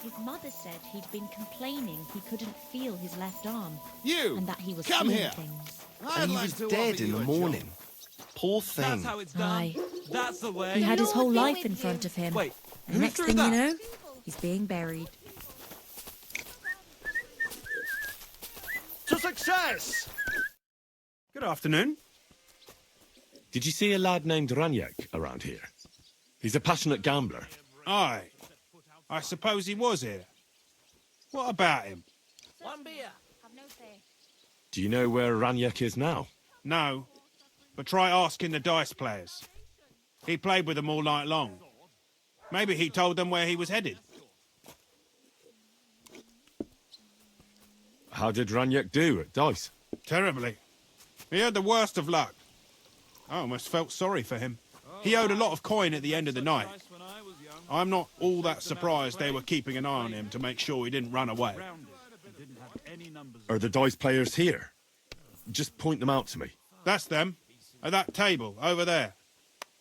His mother said he'd been complaining he couldn't feel his left arm. You! And that he was Come seeing here! things. And he was dead in the morning. Poor thing. That's how it's done. Aye. That's the way. He had his whole Lord be life with in you. front of him. Wait, And who next threw thing that? you know, he's being buried. To success! Good afternoon. Did you see a lad named Raniak around here? He's a passionate gambler. Aye. I suppose he was here. What about him? One beer. Have no fear. Do you know where Raniak is now? No. But try asking the dice players. He played with them all night long. Maybe he told them where he was headed. How did Raniak do at dice? Terribly. He had the worst of luck. I almost felt sorry for him. He owed a lot of coin at the end of the night. I'm not all that surprised they were keeping an eye on him to make sure he didn't run away. Are the dice players here? Just point them out to me. That's them. At that table, over there.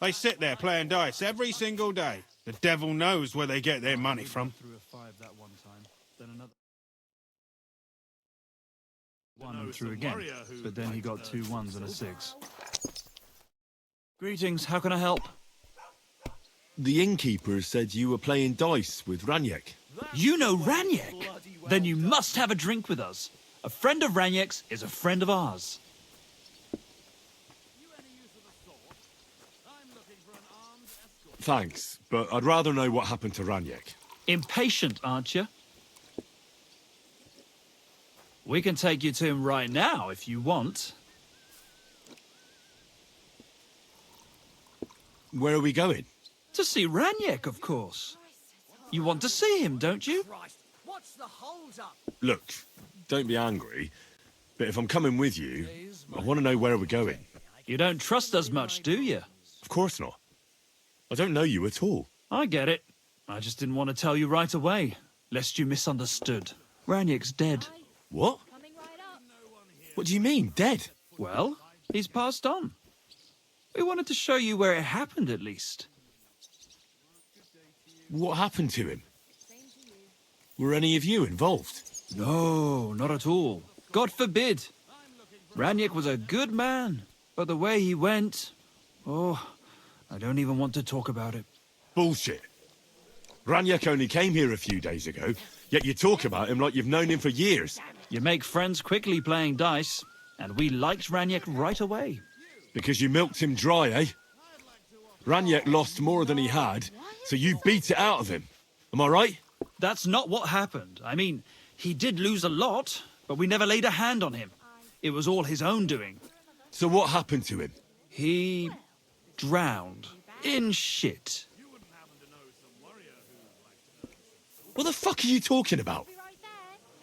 They sit there playing dice every single day. The devil knows where they get their money from. One and threw again, but then he got 2 1s and a 6. Greetings, how can I help? The innkeeper said you were playing dice with Raniak. You know Raniak? Then you must have a drink with us. A friend of Raniak's is a friend of ours. Thanks, but I'd rather know what happened to Raniak. Impatient, aren't you? We can take you to him right now if you want. Where are we going? To see Raniak, of course. You want to see him, don't you? What's the hold up? Look, don't be angry, but if I'm coming with you, I want to know where we're going. You don't trust us much, do you? Of course not. I don't know you at all. I get it. I just didn't want to tell you right away, lest you misunderstood. Raniak's dead. What? What do you mean, dead? Well, he's passed on. We wanted to show you where it happened, at least. What happened to him? Were any of you involved? No, not at all. God forbid. Raniak was a good man, but the way he went... Oh, I don't even want to talk about it. Bullshit. Raniak only came here a few days ago, yet you talk about him like you've known him for years. You make friends quickly playing dice, and we liked Raniak right away. Because you milked him dry, eh? Raniak lost more than he had, so you beat it out of him. Am I right? That's not what happened. I mean, he did lose a lot, but we never laid a hand on him. It was all his own doing. So what happened to him? He drowned in shit. What the fuck are you talking about?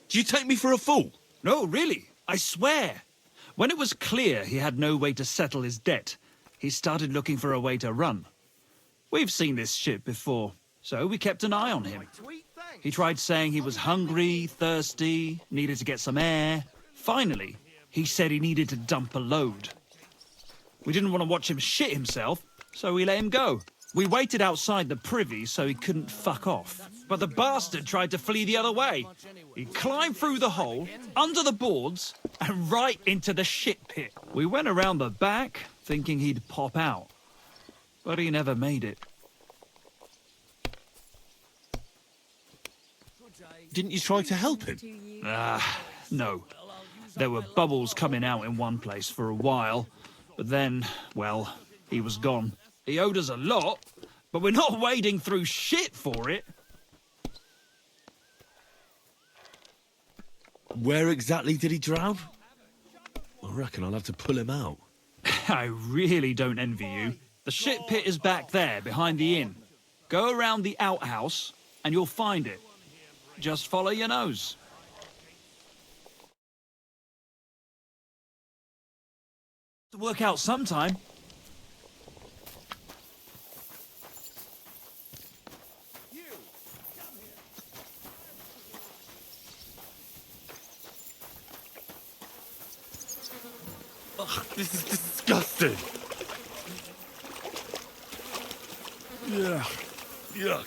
Do you take me for a fool? No, really, I swear. When it was clear he had no way to settle his debt, he started looking for a way to run. We've seen this shit before, so we kept an eye on him. He tried saying he was hungry, thirsty, needed to get some air. Finally, he said he needed to dump a load. We didn't want to watch him shit himself, so we let him go. We waited outside the privy so he couldn't fuck off. But the bastard tried to flee the other way. He climbed through the hole, under the boards, and right into the shit pit. We went around the back, thinking he'd pop out. But he never made it. Didn't you try to help him? No. There were bubbles coming out in one place for a while. But then, well, he was gone. He owed us a lot, but we're not wading through shit for it. Where exactly did he drown? I reckon I'll have to pull him out. I really don't envy you. The shit pit is back there, behind the inn. Go around the outhouse, and you'll find it. Just follow your nose. To work out sometime. Ugh, this is disgusting. Yeah. Yuck.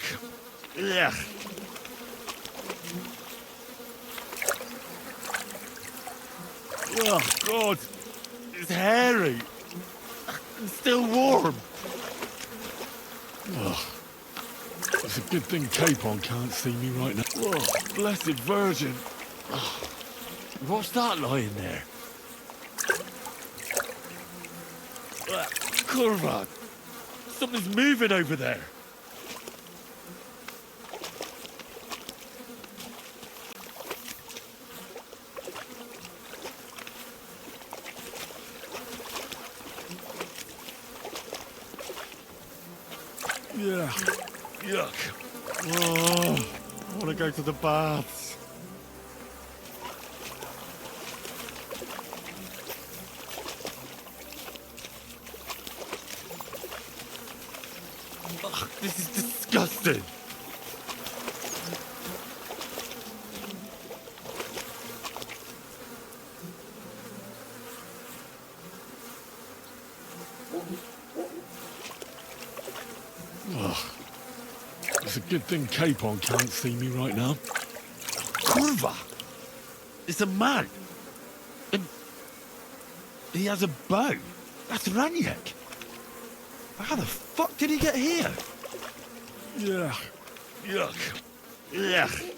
Yeah. Oh, God. It's hairy. It's still warm. Oh, it's a good thing Capon can't see me right now. Oh, blessed Virgin. Oh, what's that lying there? Curva. Something's moving over there. Yeah. Yuck. Oh, I want to go to the baths. Ugh, this is disgusting. Ugh. It's a good thing Capon can't see me right now. Curva! It's a man. And he has a bow. That's Raniek. How the fuck did he get here? Yeah. Yuck. Yuck.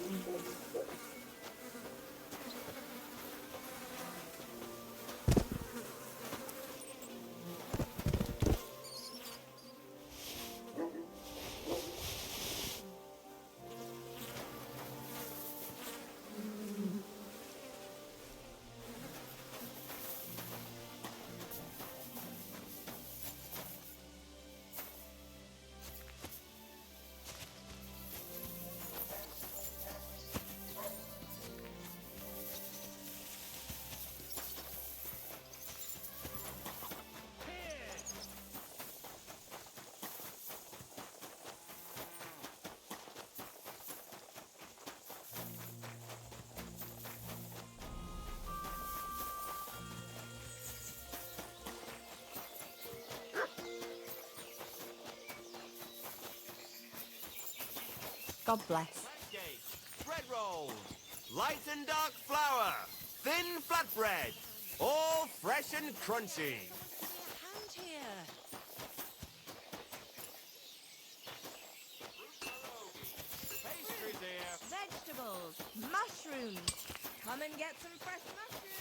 God bless. Bread rolls, light and dark flour, thin flatbread, all fresh and crunchy. Hand here. Pastry, dear. Vegetables. Mushrooms. Come and get some fresh mushrooms.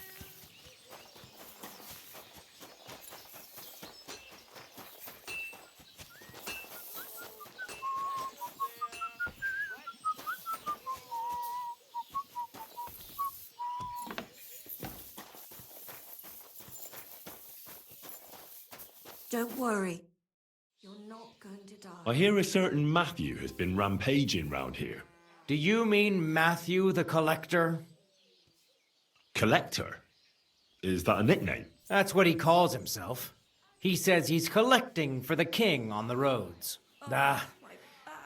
Don't worry. You're not going to die. I hear a certain Matthew has been rampaging round here. Do you mean Matthew the Collector? Collector? Is that a nickname? That's what he calls himself. He says he's collecting for the king on the roads. And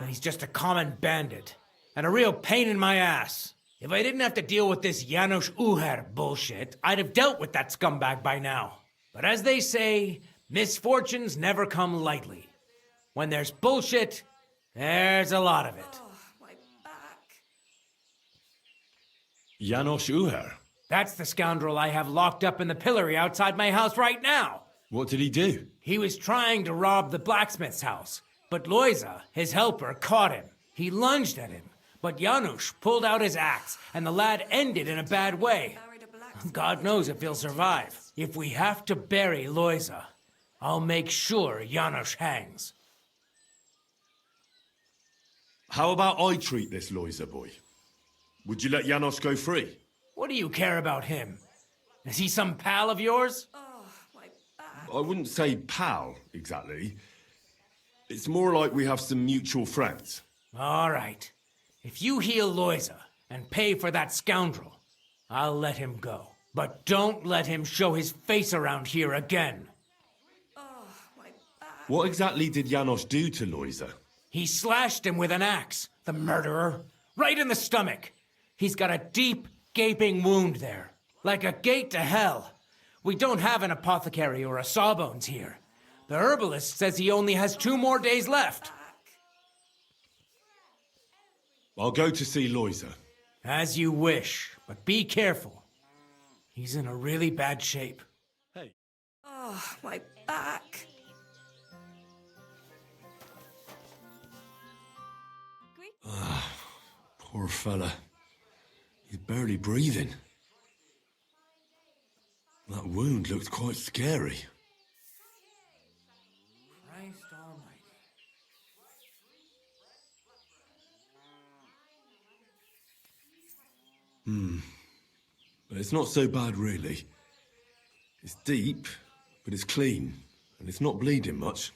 he's just a common bandit. And a real pain in my ass. If I didn't have to deal with this Janos Uher bullshit, I'd have dealt with that scumbag by now. But as they say, misfortunes never come lightly. When there's bullshit, there's a lot of it. Oh, my back. Janos Uher? That's the scoundrel I have locked up in the pillory outside my house right now. What did he do? He was trying to rob the blacksmith's house, but Loiza, his helper, caught him. He lunged at him, but Janusz pulled out his axe, and the lad ended in a bad way. Married a blacksmith. God knows if he'll survive. If we have to bury Loiza, I'll make sure Janusz hangs. How about I treat this Loiza boy? Would you let Janos go free? What do you care about him? Is he some pal of yours? Oh, my back. I wouldn't say pal, exactly. It's more like we have some mutual friends. All right. If you heal Loiza and pay for that scoundrel, I'll let him go. But don't let him show his face around here again. Oh, my back. What exactly did Janos do to Loiza? He slashed him with an axe, the murderer, right in the stomach. He's got a deep, gaping wound there, like a gate to hell. We don't have an apothecary or a sawbones here. The herbalist says he only has 2 more days left. I'll go to see Loiser. As you wish, but be careful. He's in a really bad shape. Hey. Oh, my back. Poor fella. He's barely breathing. That wound looked quite scary. Christ almighty. But it's not so bad, really. It's deep, but it's clean, and it's not bleeding much.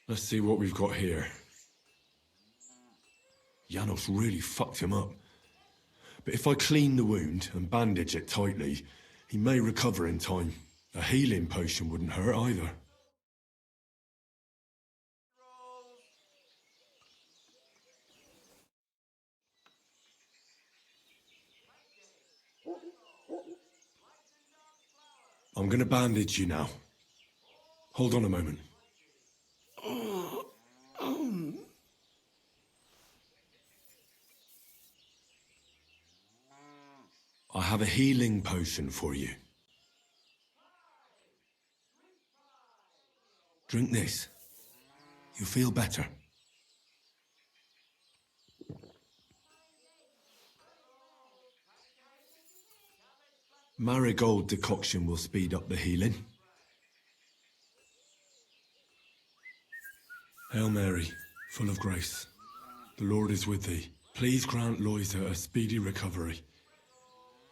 Let's see what we've got here. Janos really fucked him up. But if I clean the wound and bandage it tightly, he may recover in time. A healing potion wouldn't hurt either. I'm gonna bandage you now. Hold on a moment. I have a healing potion for you. Drink this. You'll feel better. Marigold decoction will speed up the healing. Hail Mary, full of grace. The Lord is with thee. Please grant Loiser a speedy recovery.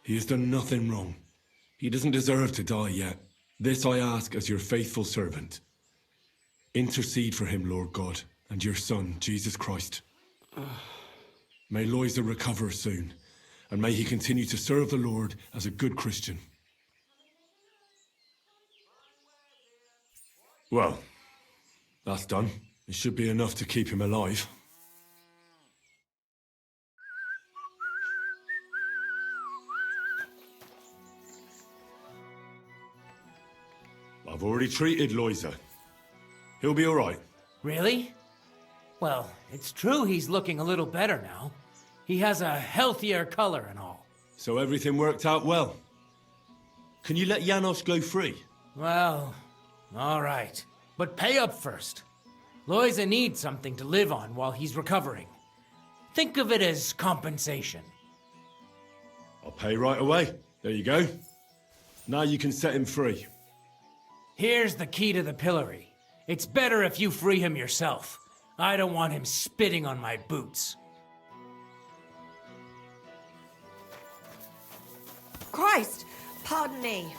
He has done nothing wrong. He doesn't deserve to die yet. This I ask as your faithful servant. Intercede for him, Lord God, and your Son, Jesus Christ. May Loiser recover soon, and may he continue to serve the Lord as a good Christian. Well, that's done. It should be enough to keep him alive. I've already treated Loiser. He'll be all right. Really? Well, it's true he's looking a little better now. He has a healthier color and all. So everything worked out well. Can you let Janos go free? Well, all right. But pay up first. Loiza needs something to live on while he's recovering. Think of it as compensation. I'll pay right away. There you go. Now you can set him free. Here's the key to the pillory. It's better if you free him yourself. I don't want him spitting on my boots. Christ! Pardon me.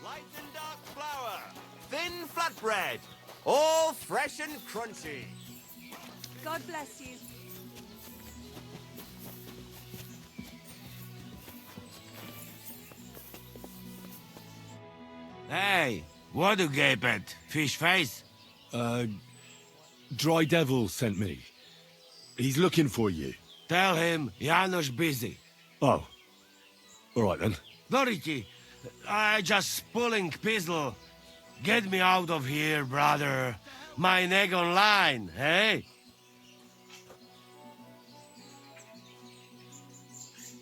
Light and dark flour, thin flatbread, all fresh and crunchy. God bless you. Hey, what do you gape at? Fish face? Dry Devil sent me. He's looking for you. Tell him Janos busy. Oh. All right then. Dorothy, I just pulling pistol. Get me out of here, brother. My neck on line, eh?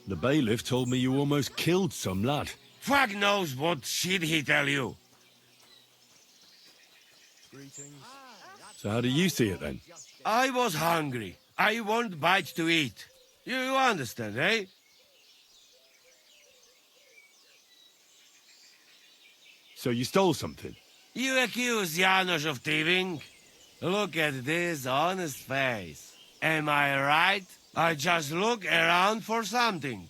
The bailiff told me you almost killed some lad. Fuck knows what shit he tell you. So how do you see it then? I was hungry. I want bite to eat. You understand, eh? So you stole something? You accuse Janos of thieving? Look at this honest face. Am I right? I just look around for something.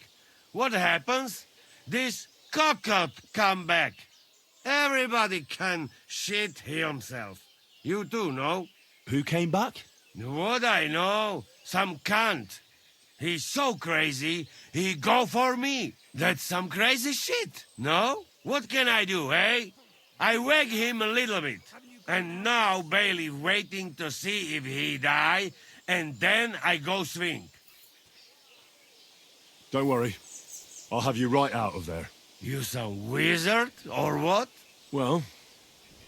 What happens? This cock-up come back. Everybody can shit himself. You too, no? Who came back? What I know? Some cunt. He's so crazy, he go for me. That's some crazy shit, no? What can I do, eh? I wag him a little bit. And now Bailey waiting to see if he die, and then I go swing. Don't worry. I'll have you right out of there. You some wizard, or what? Well,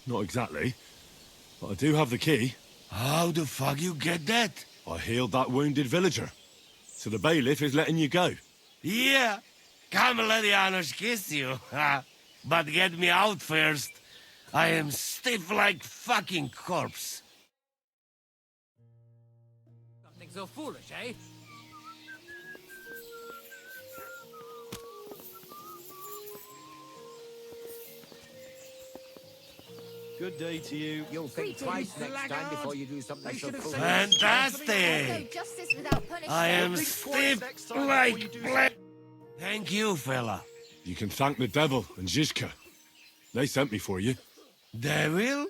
not exactly. But I do have the key. How the fuck you get that? I healed that wounded villager. So the bailiff is letting you go. Yeah, come let Janos kiss you. But get me out first. I am stiff like fucking corpse. Something so foolish, eh? Good day to you. You'll think twice next time before you do something so foolish. Fantastic! Justice without punishment. I am stiff like black. Thank you, fella. You can thank the devil and Zizka. They sent me for you. Devil?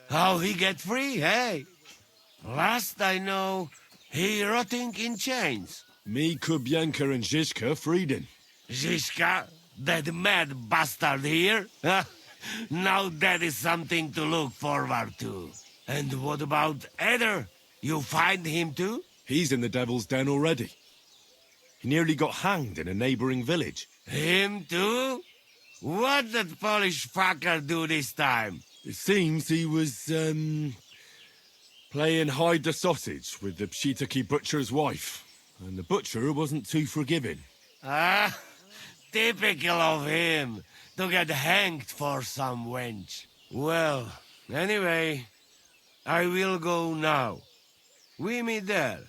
How he get free, hey? Last I know, he rotting in chains. Me, Kubienka, and Zizka freed him. Zizka, that mad bastard here? Now that is something to look forward to. And what about Eder? You find him too? He's in the devil's den already. He nearly got hanged in a neighboring village. Him too? What did Polish fucker do this time? It seems he was, playing hide the sausage with the Pshitaki butcher's wife. And the butcher wasn't too forgiving. Ah, typical of him, to get hanged for some wench. Well, anyway, I will go now. We meet there.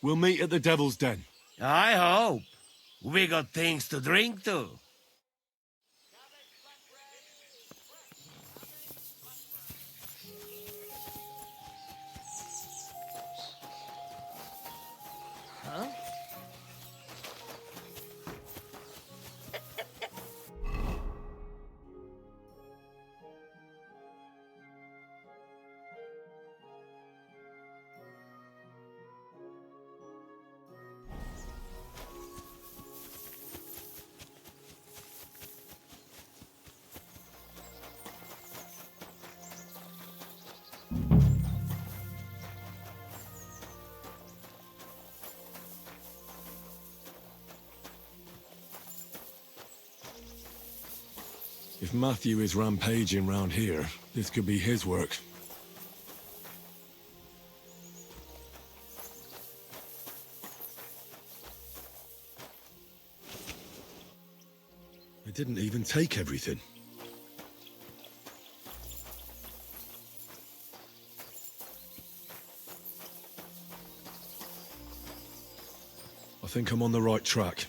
We'll meet at the devil's den. I hope. We got things to drink too. Huh? If Matthew is rampaging round here, this could be his work. I didn't even take everything. I think I'm on the right track.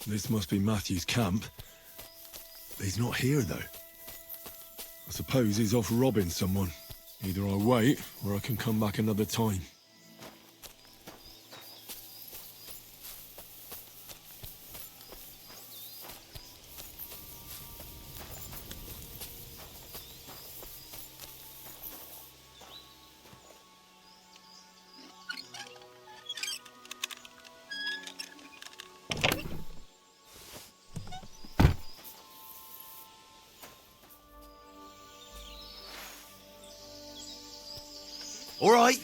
This must be Matthew's camp. He's not here, though. I suppose he's off robbing someone. Either I wait, or I can come back another time. All right.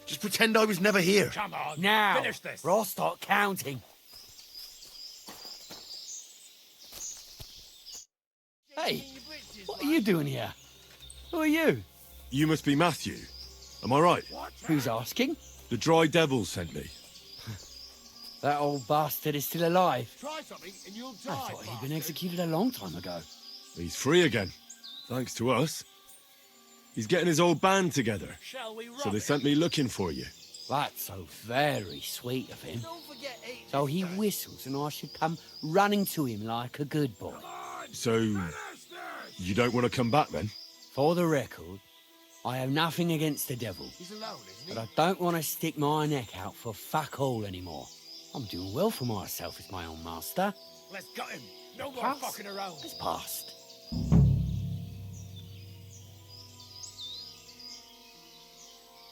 Just pretend I was never here. Come on. Now, Finish this. or I'll start counting. Hey, what are you doing here? Who are you? You must be Matthew. Am I right? Who's asking? The Dry Devil sent me. That old bastard is still alive. Try something and you'll I die. thought he'd been executed a long time ago. He's free again. Thanks to us. He's getting his old band together. Shall we So they sent me looking for you. That's so very sweet of him. Don't forget eating. So he whistles and I should come running to him like a good boy. So, you don't want to come back then? For the record, I have nothing against the devil, He's alone, isn't he? but I don't want to stick my neck out for fuck all anymore. I'm doing well for myself as my own master. Let's gut him. No more Pass. fucking around. It's past.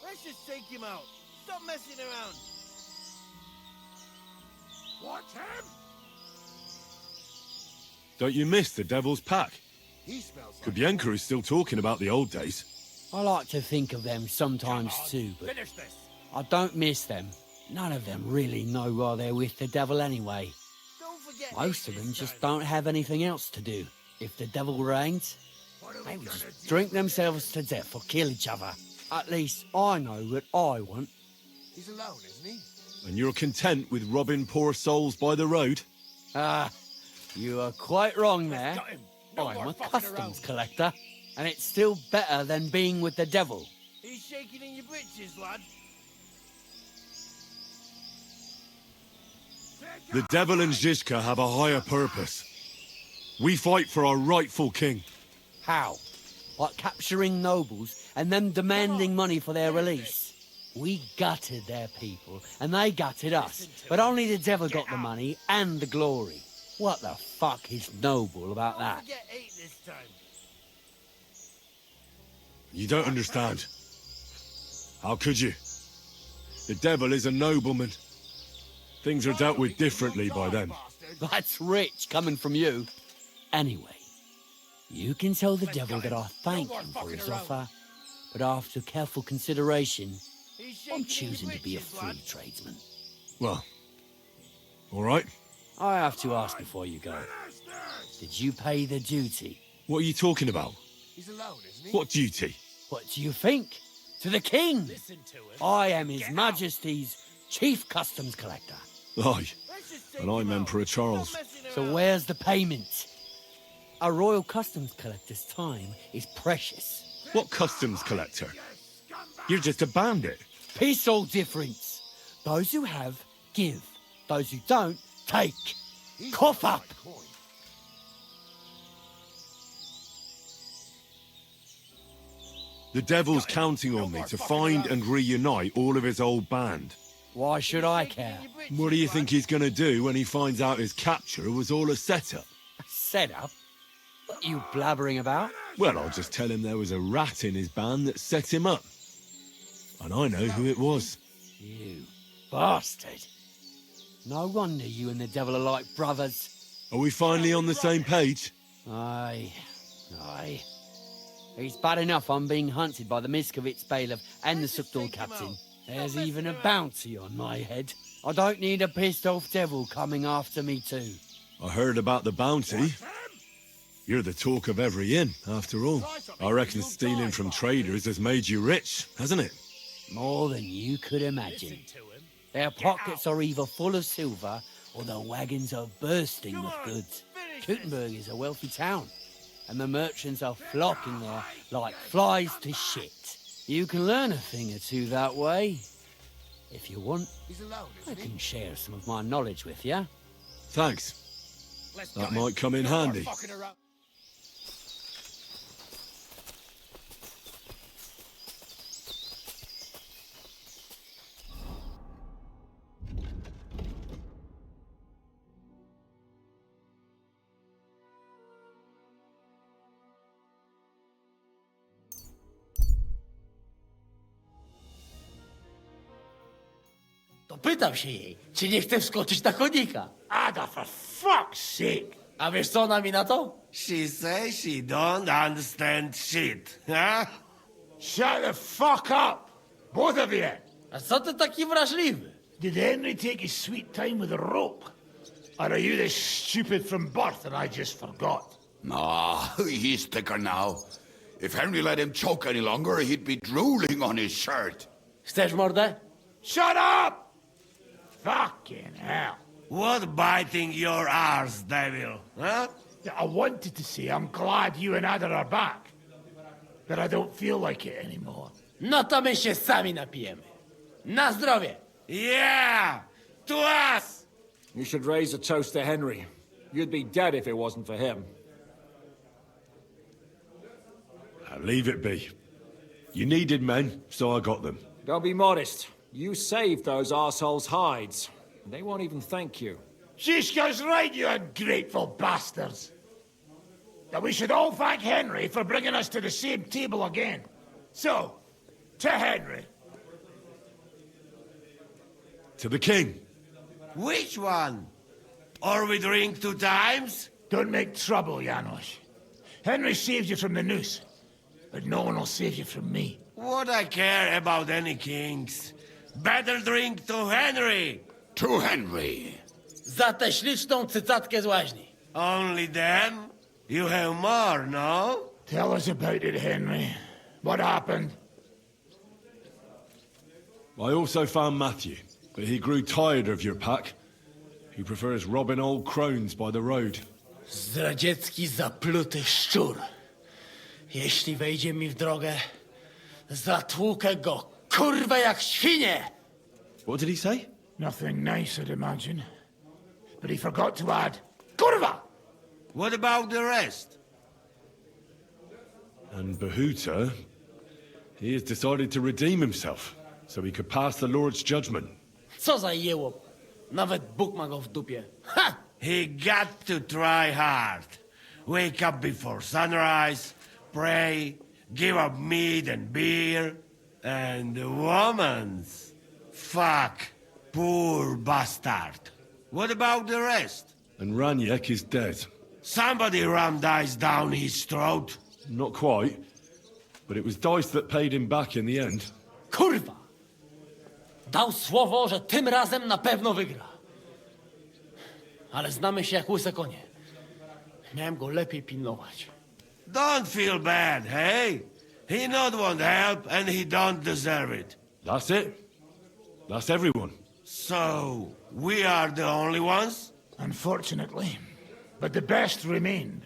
Let's just take him out. Stop messing around. Watch him. Don't you miss the Devil's Pack? He smells like Kubienka is still talking about the old days. I like to think of them sometimes too, but Finish this. I don't miss them. None of them really know why they're with the devil anyway. Don't forget Most of eating them this just time. don't have anything else to do. If the devil reigns, they would just drink themselves to death or kill each other. At least I know what I want. He's alone, isn't he? And you're content with robbing poor souls by the road? Ah, you are quite wrong there. Got him. No I'm more a fucking customs around. collector, and it's still better than being with the devil. He's shaking in your britches, lad. The Devil and Zizka have a higher purpose. We fight for our rightful king. How? Like capturing nobles and then demanding money for their release. We gutted their people, and they gutted us. But only the devil got the money and the glory. What the fuck is noble about Don't that? forget eight this time. You don't understand. How could you? The Devil is a nobleman. Things are dealt with differently by them. That's rich coming from you. Anyway, you can tell the devil that I thank him for his offer, but after careful consideration, He's I'm shaking in your choosing to be a britches, free lad. tradesman. Well, all right. I have to ask before you go. Did you pay the duty? What are you talking about? He's alone, isn't he? What duty? What do you think? To the king! Listen to him. I am His Majesty's Chief Customs Collector. Aye, Let's just take and I'm him out. Emperor Charles. Stop messing So around. where's the payment? A royal customs collector's time is precious. What customs collector? You're just a bandit. Peace all difference. Those who have, give. Those who don't, take. Cough up! The Devil's counting on me to find and reunite all of his old band. Why should I care? What do you think he's gonna do when he finds out his capture was all a setup? Set up? What are you blabbering about? Well, I'll just tell him there was a rat in his band that set him up. And I know who it was. You bastard. No wonder you and the devil are like brothers. Are we finally on the same page? Aye. It's bad enough I'm being hunted by the Miskovitz bailiff and the Sukdal captain. There's even a bounty on my head. I don't need a pissed off devil coming after me too. I heard about the bounty. You're the talk of every inn, after all. I reckon stealing from traders has made you rich, hasn't it? More than you could imagine. Their pockets are either full of silver or their wagons are bursting with goods. Kuttenberg is a wealthy town, and the merchants are flocking there like flies to shit. You can learn a thing or two that way. If you want, He's alone, I isn't he? can share some of my knowledge with you. Thanks. Let's That gut might him. come in No more handy. fucking around. To pytam się jej, czy nie chce wskoczyć na konika. Ada, for fuck's sake! A wiesz co ona mi na to? She says she don't understand shit, huh? Shut the fuck up! Both of you! A co ty taki wrażliwy? Did Henry take his sweet time with a rope? Or are you this stupid from birth and I just forgot? Nah, he's thicker now. If Henry let him choke any longer, he'd be drooling on his shirt. Chcesz mordę? Shut up! Fucking hell. What biting your arse, devil, huh? I wanted to say I'm glad you and Ada are back. But I don't feel like it anymore. No to my się sami napijemy. Na zdrowie! Yeah! To us! You should raise a toast to Henry. You'd be dead if it wasn't for him. Leave it be. You needed men, so I got them. Don't be modest. You saved those arseholes' hides. They won't even thank you. Shishka's right, you ungrateful bastards. That we should all thank Henry for bringing us to the same table again. So, to Henry. To the king. Which one? Or we drink 2 times? Don't make trouble, Janos. Henry saved you from the noose, but no one will save you from me. What I care about any kings? Better drink to Henry! To Henry. Za tę śliczną cycatkę z łaźni. Only them? You have more, no? Tell us about it, Henry. What happened? I also found Matthew, but he grew tired of your pack. He prefers robbing old crones by the road. Zdradziecki, zapluty szczur. Jeśli wejdzie mi w drogę, zatłukę go, kurwa, jak świnie! What did he say? Nothing nice, I'd imagine. But he forgot to add, Kurva! What about the rest? And Bahuta, he has decided to redeem himself, so he could pass the Lord's judgment. Co za jełop. Nawet Bóg ma go w dupie. Ha! He got to try hard. Wake up before sunrise, pray, give up meat and beer, and the woman's. Fuck, poor bastard. What about the rest? And Ranyek is dead. Somebody rammed ice down his throat. Not quite, but it was Dice that paid him back in the end. Kurwa! Dał słowo, że tym razem na pewno wygra. Ale znamy się jak łyse konie. Miałem go lepiej pilnować. Don't feel bad, hey? He not want help and he don't deserve it. That's it. That's everyone. So, we are the only ones? Unfortunately. But the best remained.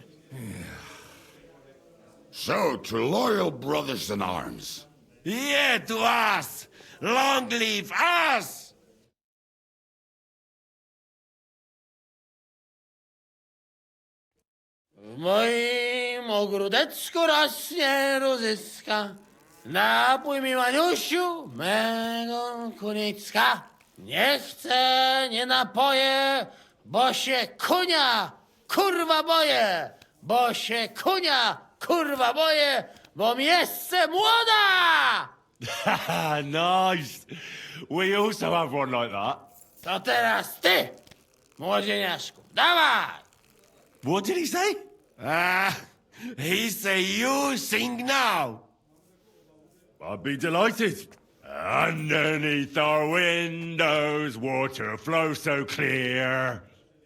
So, to loyal brothers in arms. Yeah, to us! Long live us! W moim ogródeczku rośnie rozyska. Napój mi, Maniusiu, mego kunicka. Nie chcę, nie napoję, bo się kunia, kurwa boję. Bo się kunia, kurwa boję, bo miejsce młoda! Nice. We also have one like that. To teraz ty, młodzieniaszku, dawaj! What did he say? He say you sing now. I'd be delighted. Underneath our windows, water flows so clear.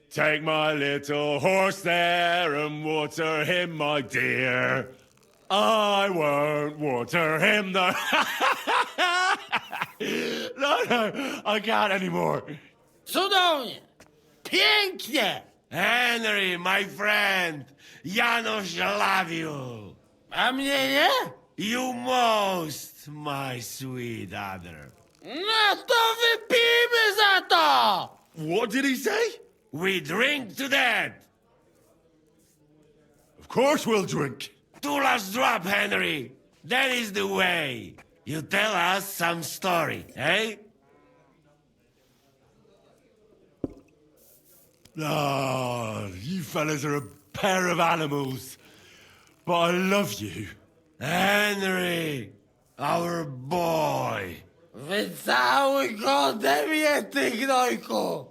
Take my little horse there and water him, my dear. I won't water him, though. No, I can't anymore. Cudownie! Pięknie! Henry, my friend, Janos love you. A mnie nie? You most, my sweet other. No to wypijmy za to! What did he say? We drink to that. Of course we'll drink. Two last drop, Henry. That is the way. You tell us some story, eh? Ah, you fellas are a pair of animals. But I love you. Henry, our boy. Wycałuj go ode mnie, ty gnojku!